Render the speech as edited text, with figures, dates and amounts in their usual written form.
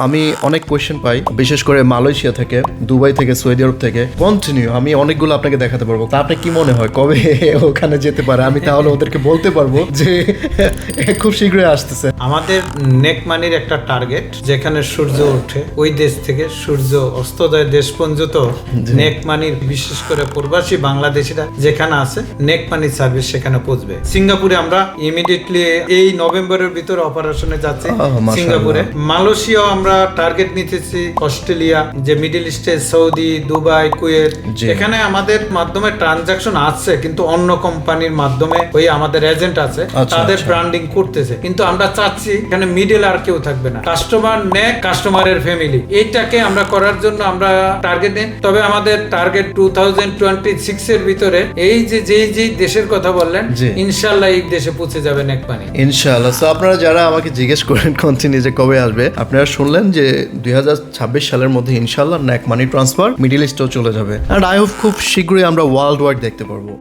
আমি অনেক কোয়েশ্চেন পাই, বিশেষ করে মালয়েশিয়া থেকে, দুবাই থেকে, সৌদি আরব থেকে কন্টিনিউ। আমি অনেকগুলো আপনাকে দেখাতে পারবো। তা আপনি কি মনে হয় কবে ওখানে যেতে পারে? আমি তাহলে ওদেরকে বলতে পারবো যে খুব শীঘ্রই আসতেছে। আমাদের নেক মানির একটা টার্গেট, যেখানে সূর্য ওঠে ওই দেশ থেকে সূর্য অস্তোদয় দেশ পর্যন্ত নেক মানির, বিশেষ করে প্রবাসী বাংলাদেশিরা যেখানে আছে নেক মানির সার্ভিস সেখানে পৌঁছবে। সিঙ্গাপুরে আমরা ইমিডিয়েটলি এই নভেম্বরের ভিতরে অপারেশনে যাচ্ছি সিঙ্গাপুরে। মালয়েশিয়াও আমরা টার্গেট নিতেছি, অস্ট্রেলিয়া, যে মিডল ইস্টে সৌদি, দুবাই, কুয়েত, এখানে আমাদের মাধ্যমে ট্রানজাকশন আছে, কিন্তু অন্য কোম্পানির মাধ্যমে ওই আমাদের এজেন্ট আছে, তাদের ব্র্যান্ডিং করতেছে। কিন্তু আমরা চাচ্ছি এখানে মিডল আর কেউ থাকবে না, কাস্টমার নেক, কাস্টমারের ফ্যামিলি, এইটাকে আমরা করার জন্য আমরা টার্গেট নেই। তবে আমাদের টার্গেট 2026 এর ভিতরে এই যে যেই দেশের কথা বললেন, ইনশাআল্লাহ এই দেশে পৌঁছে যাবে নেক মানি ইনশাআল্লাহ। সো আপনারা যারা আমাকে জিজ্ঞেস করেন কন্টিনিউ যে কবে আসবে, আপনারা শুনলেন যে 2026 সালের মধ্যে ইনশাআল্লাহ নেক মানি ট্রান্সফার মিডল ইস্টেও চলে যাবে। এন্ড আই হোপ খুব শীঘ্রই আমরা ওয়ার্ল্ড ওয়াইড দেখতে পারবো।